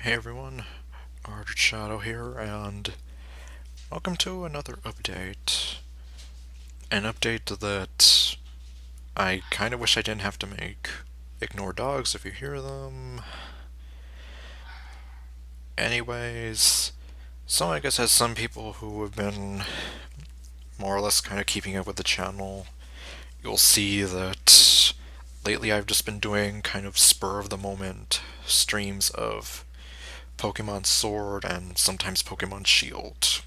Hey everyone, ArdrethShadow here, and welcome to another update. An update that I kind of wish I didn't have to make. Ignore dogs if you hear them. Anyways, so I guess as some people who have been more or less kind of keeping up with the channel, you'll see that lately I've just been doing kind of spur of the moment streams of Pokemon Sword and sometimes Pokemon Shield.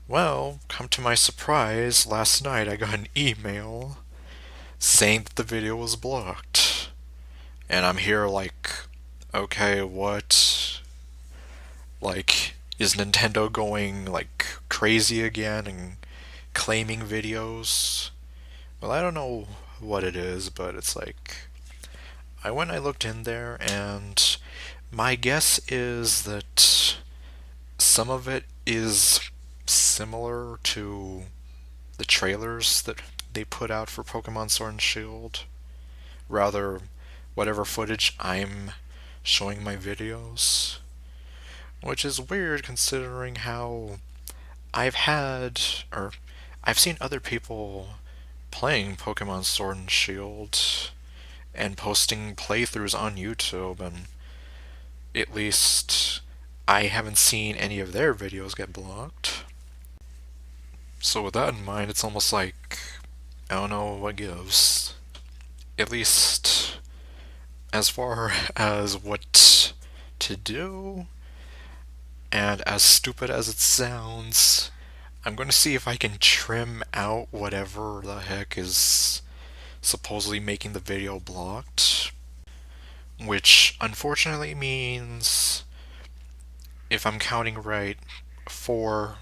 Well, come to my surprise, last night I got an email saying that the video was blocked. And I'm here like, okay, what? Like, is Nintendo going like crazy again and claiming videos? Well, I don't know what it is, but it's like, I looked in there and my guess is that some of it is similar to the trailers that they put out for Pokemon Sword and Shield. Rather, whatever footage I'm showing my videos. Which is weird considering how I've had, or I've seen other people playing Pokemon Sword and Shield and posting playthroughs on YouTube, and at least I haven't seen any of their videos get blocked. So with that in mind, it's almost like, I don't know what gives. At least as far as what to do, and as stupid as it sounds, I'm going to see if I can trim out whatever the heck is supposedly making the video blocked. Which unfortunately means, if I'm counting right, 4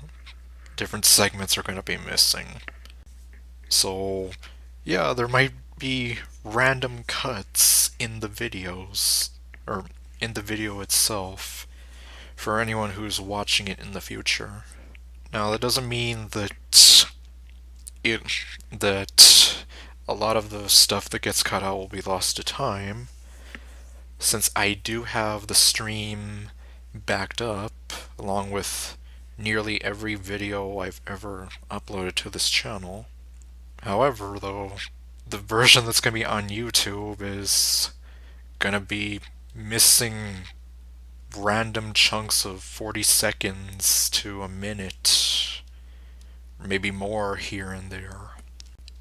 different segments are going to be missing. So, yeah, there might be random cuts in the videos, or in the video itself, for anyone who's watching it in the future. Now, that doesn't mean it that a lot of the stuff that gets cut out will be lost to time, since I do have the stream backed up, along with nearly every video I've ever uploaded to this channel. However, though, the version that's going to be on YouTube is going to be missing random chunks of 40 seconds to a minute, maybe more here and there.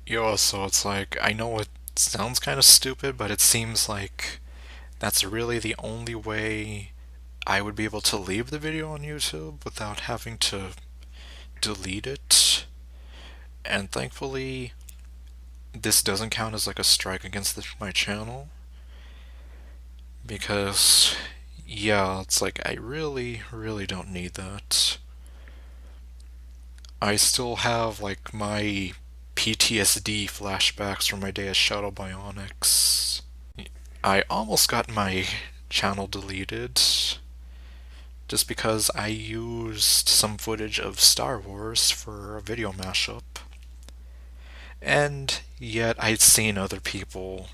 Yo, so it's like, I know it sounds kind of stupid, but it seems like that's really the only way I would be able to leave the video on YouTube without having to delete it. And thankfully, this doesn't count as like a strike against my channel, because yeah, it's like I really don't need that. I still have like my PTSD flashbacks from my day as Shadow Bionics. I almost got my channel deleted just because I used some footage of Star Wars for a video mashup. And yet I'd seen other people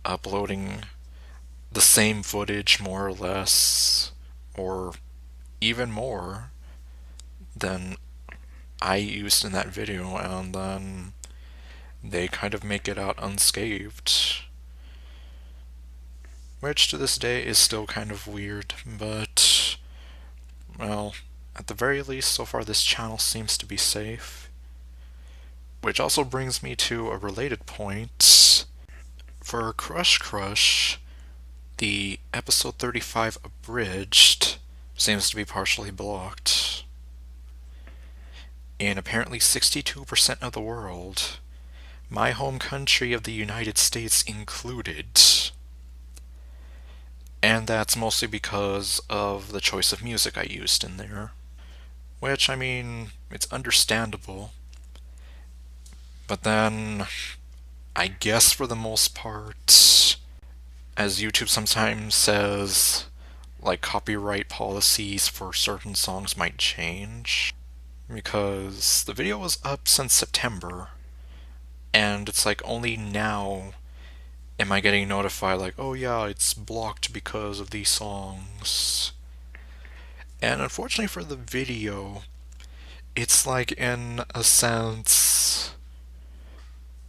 uploading the same footage more or less, or even more than I used in that video, and then they kind of make it out unscathed. Which to this day is still kind of weird, but, well, at the very least, so far this channel seems to be safe. Which also brings me to a related point. For Crush, the episode 35 abridged seems to be partially blocked. In apparently 62% of the world, my home country of the United States included. And that's mostly because of the choice of music I used in there. Which, I mean, it's understandable. But then, I guess for the most part, as YouTube sometimes says, like copyright policies for certain songs might change. Because the video was up since September, and it's like only now, am I getting notified like, oh yeah, it's blocked because of these songs? And unfortunately for the video, it's like, in a sense,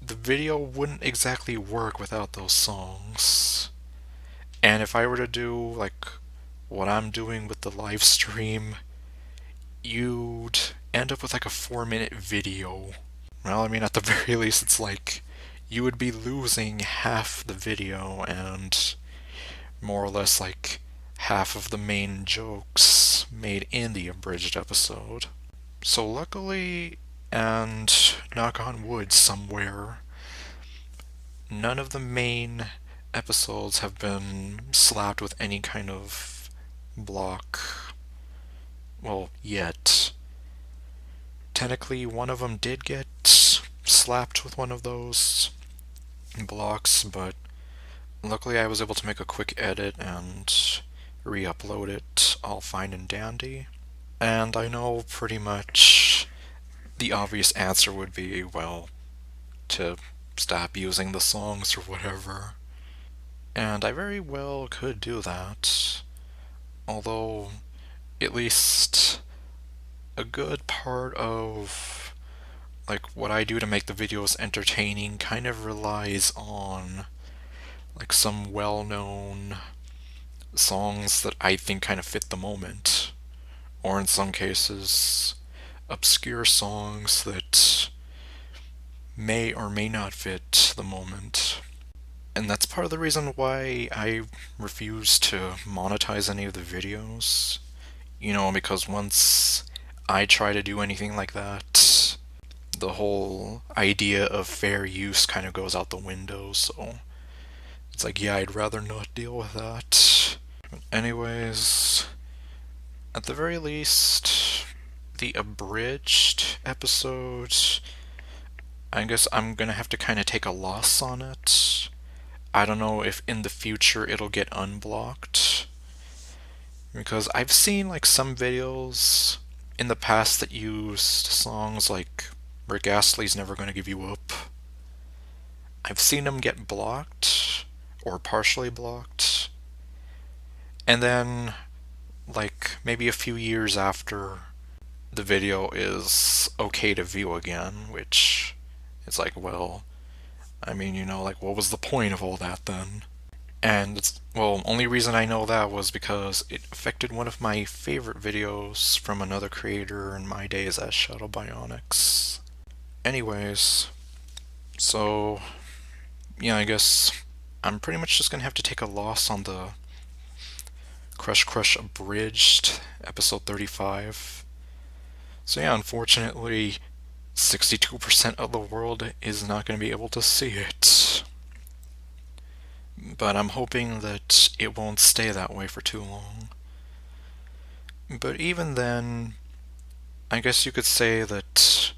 the video wouldn't exactly work without those songs. And if I were to do like what I'm doing with the live stream, you'd end up with like a 4-minute video. Well, I mean, at the very least, it's like you would be losing half the video and more or less like half of the main jokes made in the abridged episode. So luckily, and knock on wood somewhere, none of the main episodes have been slapped with any kind of block. Well, yet. Technically, one of them did get slapped with one of those blocks, but luckily I was able to make a quick edit and re-upload it all fine and dandy. And I know pretty much the obvious answer would be, well, to stop using the songs or whatever. And I very well could do that. Although, at least a good part of like what I do to make the videos entertaining kind of relies on like some well-known songs that I think kind of fit the moment, or in some cases obscure songs that may or may not fit the moment. And that's part of the reason why I refuse to monetize any of the videos. Because once I try to do anything like that, the whole idea of fair use kind of goes out the window, so it's like, yeah, I'd rather not deal with that. But anyways, at the very least, the abridged episode, I guess I'm gonna have to kind of take a loss on it. I don't know if in the future it'll get unblocked, because I've seen like some videos in the past that used songs like Rick Astley's Never Gonna Give You Up. I've seen them get blocked, or partially blocked, and then, like, maybe a few years after, the video is okay to view again, which is like, well, I mean, like, what was the point of all that then? And it's, well, only reason I know that was because it affected one of my favorite videos from another creator in my days as Shadow Bionics. Anyways, so, yeah, I guess I'm pretty much just gonna have to take a loss on the Crush Crush Abridged, episode 35. So yeah, unfortunately, 62% of the world is not going to be able to see it. But I'm hoping that it won't stay that way for too long. But even then, I guess you could say that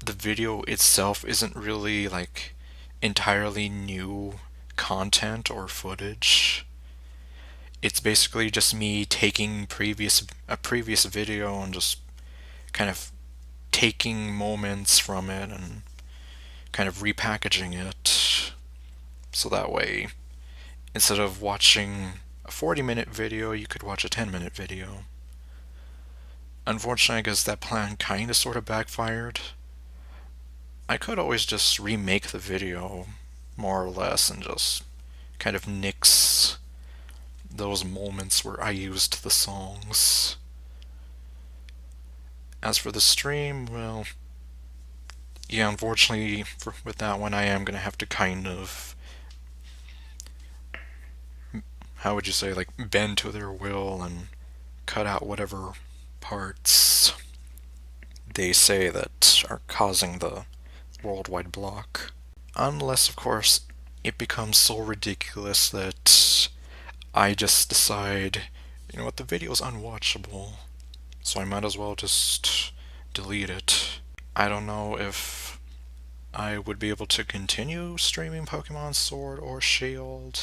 the video itself isn't really, like, entirely new content or footage. It's basically just me taking a previous video and just kind of taking moments from it and kind of repackaging it. So that way, instead of watching a 40-minute video, you could watch a 10-minute video. Unfortunately, I guess that plan kind of sort of backfired. I could always just remake the video, more or less, and just kind of nix those moments where I used the songs. As for the stream, well, yeah, unfortunately, with that one, I am going to have to kind of, how would you say, like, bend to their will and cut out whatever parts they say that are causing the worldwide block. Unless, of course, it becomes so ridiculous that I just decide, you know what, the video's unwatchable, so I might as well just delete it. I don't know if I would be able to continue streaming Pokemon Sword or Shield,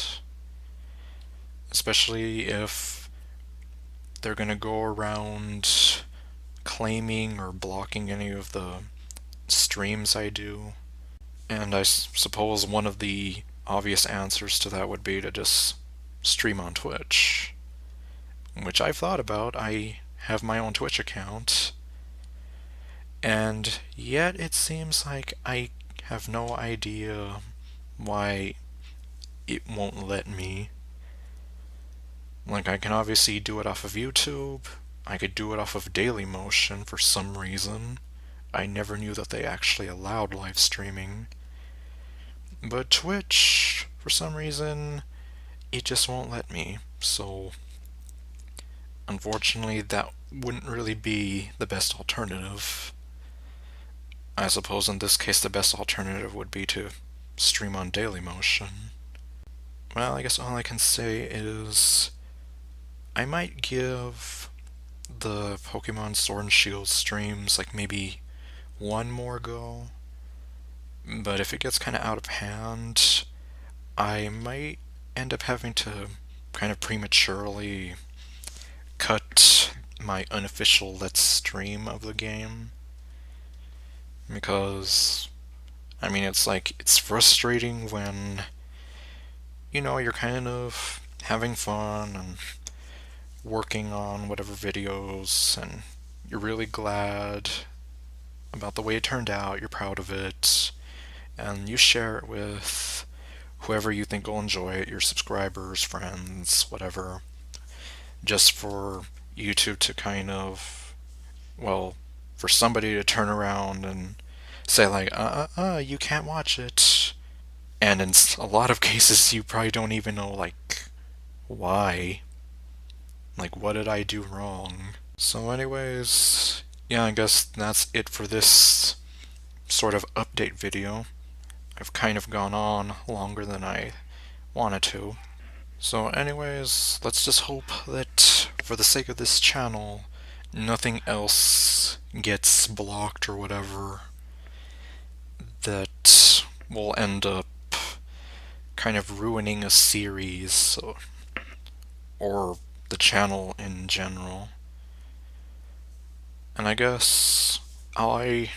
especially if they're gonna go around claiming or blocking any of the streams I do. And I suppose one of the obvious answers to that would be to just stream on Twitch, which I've thought about. I have my own Twitch account, and yet it seems like I have no idea why it won't let me. Like, I can obviously do it off of YouTube. I could do it off of Dailymotion for some reason. I never knew that they actually allowed live streaming. But Twitch, for some reason, it just won't let me. So, unfortunately, that wouldn't really be the best alternative. I suppose in this case the best alternative would be to stream on Dailymotion. Well, I guess all I can say is I might give the Pokemon Sword and Shield streams like maybe one more go. But if it gets kind of out of hand, I might end up having to kind of prematurely cut my unofficial Let's Stream of the game. Because, I mean, it's frustrating when, you're kind of having fun and working on whatever videos, and you're really glad about the way it turned out, you're proud of it, and you share it with whoever you think will enjoy it, your subscribers, friends, whatever, just for YouTube to kind of, well, for somebody to turn around and say like, you can't watch it. And in a lot of cases, you probably don't even know, like, why. Like, what did I do wrong? So anyways, yeah, I guess that's it for this sort of update video. I've kind of gone on longer than I wanted to. So anyways, let's just hope that for the sake of this channel, nothing else gets blocked or whatever that will end up kind of ruining a series or the channel in general. And I guess I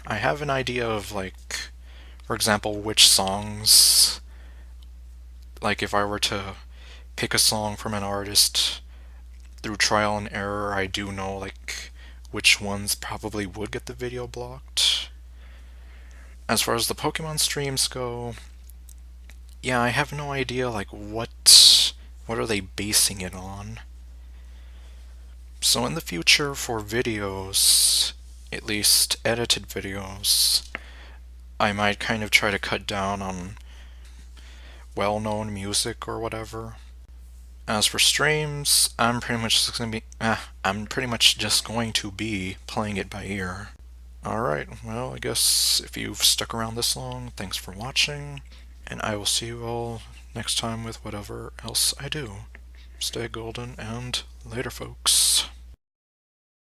I have an idea of, like, for example, which songs, like if I were to pick a song from an artist through trial and error, I do know like which ones probably would get the video blocked. As far as the Pokemon streams go, yeah, I have no idea like what are they basing it on. So in the future for videos, at least edited videos, I might kind of try to cut down on well-known music or whatever. As for streams, I'm pretty much just going to be playing it by ear. Alright, well, I guess if you've stuck around this long, thanks for watching, and I will see you all next time with whatever else I do. Stay golden, and later, folks.